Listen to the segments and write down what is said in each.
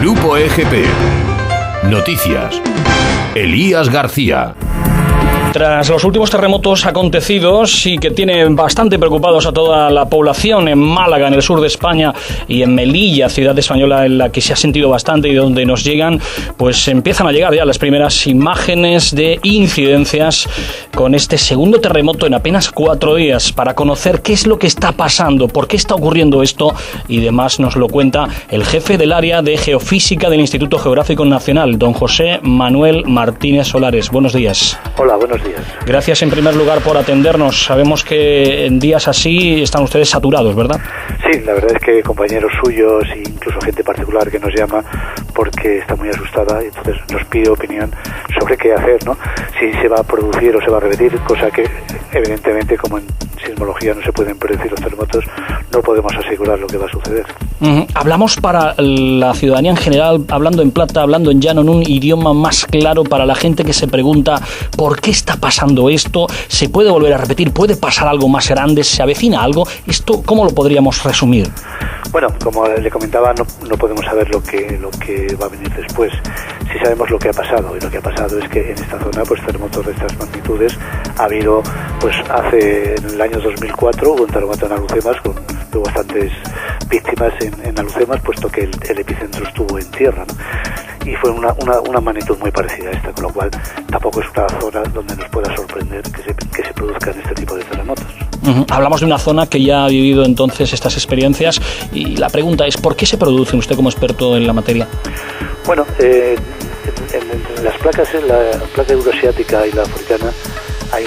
Grupo EGP. Noticias. Elías García. Tras los últimos terremotos acontecidos y que tienen bastante preocupados a toda la población en Málaga, en el sur de España, y en Melilla, ciudad española en la que se ha sentido bastante y donde nos llegan, pues empiezan a llegar ya las primeras imágenes de incidencias con este segundo terremoto en apenas 4 días. Para conocer qué es lo que está pasando, por qué está ocurriendo esto y demás, nos lo cuenta el jefe del área de geofísica del Instituto Geográfico Nacional, don José Manuel Martínez Solares. Buenos días. Hola, buenos días. Gracias en primer lugar por atendernos. Sabemos que en días así están ustedes saturados, ¿verdad? Sí, la verdad es que compañeros suyos e incluso gente particular que nos llama porque está muy asustada y entonces nos pide opinión sobre qué hacer, ¿no? Si se va a producir o se va a repetir, cosa que evidentemente, como en sismología no se pueden predecir los terremotos, no podemos asegurar lo que va a suceder. Hablamos para la ciudadanía en general, hablando en plata, hablando en llano, en un idioma más claro para la gente que se pregunta ¿por qué está pasando esto? ¿Se puede volver a repetir? ¿Puede pasar algo más grande? ¿Se avecina algo? ¿Esto cómo lo podríamos resumir? Bueno, como le comentaba, no podemos saber lo que va a venir después. Sí sabemos lo que ha pasado, y lo que ha pasado es que en esta zona, pues terremotos de estas magnitudes ha habido, pues en el año 2004 hubo un terremoto en Alhucemas tuvo bastantes víctimas en Alhucemas, puesto que el epicentro estuvo en tierra, ¿no? Y fue una magnitud muy parecida a esta, con lo cual tampoco es una zona donde nos pueda sorprender que se produzcan este tipo de terremotos. Hablamos de una zona que ya ha vivido entonces estas experiencias y la pregunta es ¿por qué se producen, usted como experto en la materia? Bueno, en las placas, en la placa euroasiática y la africana, hay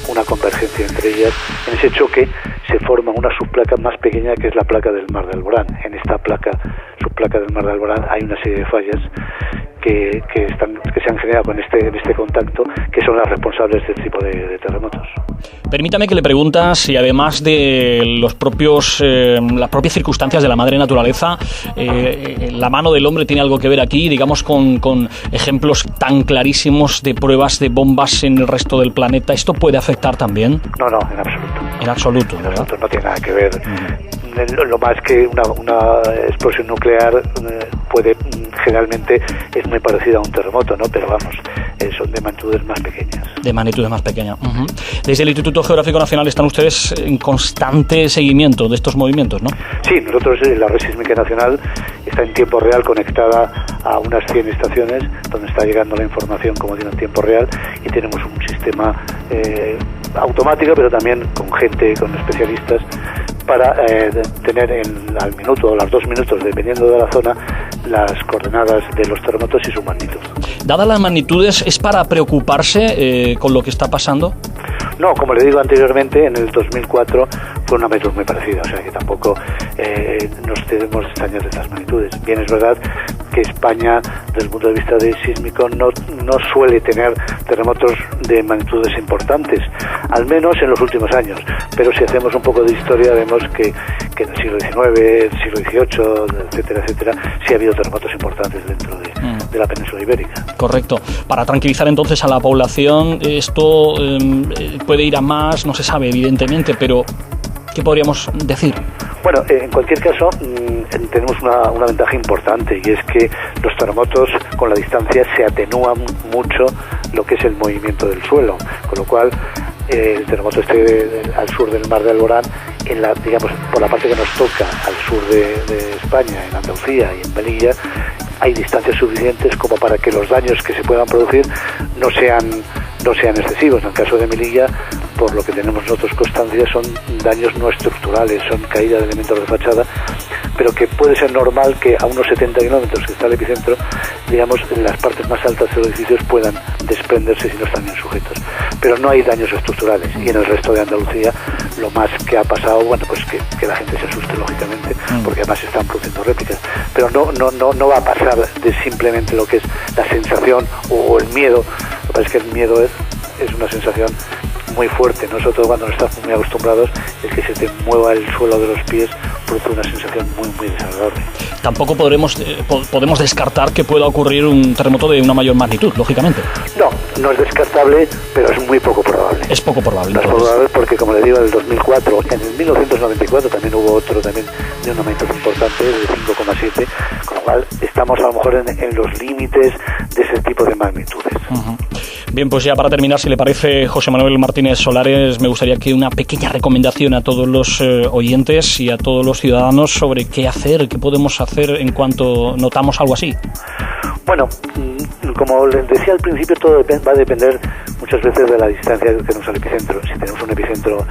una convergencia entre ellas. En ese choque se forma una subplaca más pequeña que es la placa del Mar de Alborán. En esta subplaca del Mar de Alborán hay una serie de fallas que se han generado en este contacto, que son las responsables de este tipo de terremotos. Permítame que le pregunte si además de las propias circunstancias de la madre naturaleza, la mano del hombre tiene algo que ver aquí, digamos, con ejemplos tan clarísimos de pruebas de bombas en el resto del planeta. ¿Esto puede afectar también? No, en absoluto. En absoluto, ¿verdad? En absoluto, no tiene nada que ver. Lo más que una explosión nuclear generalmente es muy parecida a un terremoto, ¿no? Pero vamos, son de magnitudes más pequeñas. De magnitudes más pequeñas. Desde el Instituto Geográfico Nacional están ustedes en constante seguimiento de estos movimientos, ¿no? Sí, nosotros, la Red Sísmica Nacional está en tiempo real conectada a unas 100 estaciones donde está llegando la información, como digo, en tiempo real, y tenemos un sistema automático, pero también con especialistas, para tener al minuto o los 2 minutos, dependiendo de la zona, las coordenadas de los terremotos y su magnitud. Dadas las magnitudes, ¿es para preocuparse con lo que está pasando? No, como le digo anteriormente, en el 2004 fue una magnitud muy parecida, o sea que tampoco nos debemos extrañar de estas magnitudes. Bien, es verdad que España, desde el punto de vista sísmico, no suele tener terremotos de magnitudes importantes, al menos en los últimos años, pero si hacemos un poco de historia vemos que en el siglo XIX, el siglo XVIII, etcétera, sí ha habido terremotos importantes dentro de la península ibérica. Correcto. Para tranquilizar entonces a la población, esto puede ir a más, no se sabe evidentemente, pero ¿qué podríamos decir? Bueno, en cualquier caso, tenemos una ventaja importante, y es que los terremotos con la distancia se atenúan mucho lo que es el movimiento del suelo, con lo cual el terremoto al sur del Mar de Alborán, por la parte que nos toca al sur de España, en Andalucía y en Melilla, hay distancias suficientes como para que los daños que se puedan producir no sean excesivos. En el caso de Melilla, por lo que tenemos nosotros constancia, son daños no estructurales, son caída de elementos de fachada, pero que puede ser normal que a unos 70 kilómetros que está el epicentro, las partes más altas de los edificios puedan desprenderse si no están bien sujetos. Pero no hay daños estructurales, y en el resto de Andalucía lo más que ha pasado, pues que la gente se asuste, lógicamente, porque además se están produciendo réplicas, pero no va a pasar de simplemente lo que es la sensación o el miedo. Lo que pasa es que el miedo es una sensación muy fuerte, ¿no? Sobre todo cuando no estamos muy acostumbrados, el que se te mueva el suelo de los pies produce una sensación muy desagradable. Tampoco podemos descartar que pueda ocurrir un terremoto de una mayor magnitud, lógicamente. No es descartable, pero es muy poco probable. Es poco probable. No es poco probable porque, como le digo, en el 2004, en el 1994 también hubo otro también de una magnitud importante, de 5,7, con lo cual estamos a lo mejor en los límites de ese tipo de magnitudes. Uh-huh. Bien, pues ya para terminar, si le parece, José Manuel Martínez Solares, me gustaría que una pequeña recomendación a todos los oyentes y a todos los ciudadanos sobre qué hacer, qué podemos hacer en cuanto notamos algo así. Bueno, como les decía al principio, todo va a depender muchas veces de la distancia que tenemos al epicentro. Si tenemos un epicentro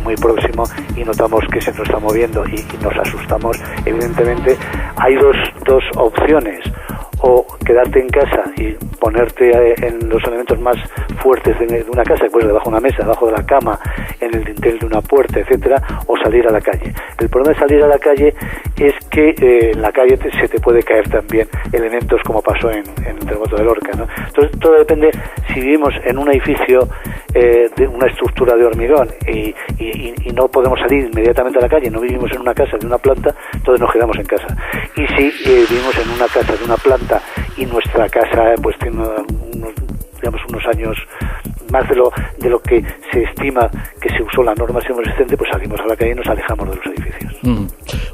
muy próximo y notamos que se nos está moviendo y nos asustamos, evidentemente hay dos opciones: o quedarte en casa y ponerte en los elementos más fuertes de una casa, pues debajo de una mesa, debajo de la cama, en el dintel de una puerta, etcétera, o salir a la calle. El problema de salir a la calle es que en la calle se te puede caer también elementos, como pasó en el terremoto de Lorca, ¿no? Entonces todo depende. Si vivimos en un edificio de una estructura de hormigón y no podemos salir inmediatamente a la calle, no vivimos en una casa de una planta, entonces nos quedamos en casa. Y si vivimos en una casa de una planta y nuestra casa pues tiene unos años más de lo que se estima que se usó la norma existente, pues salimos a la calle y nos alejamos de los edificios.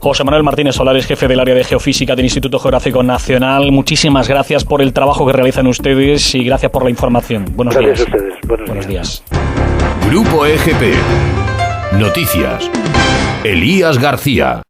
José Manuel Martínez Solares, jefe del área de Geofísica del Instituto Geográfico Nacional, muchísimas gracias por el trabajo que realizan ustedes y gracias por la información. Buenos días. Gracias a ustedes. Buenos días. Grupo EGP. Noticias. Elías García.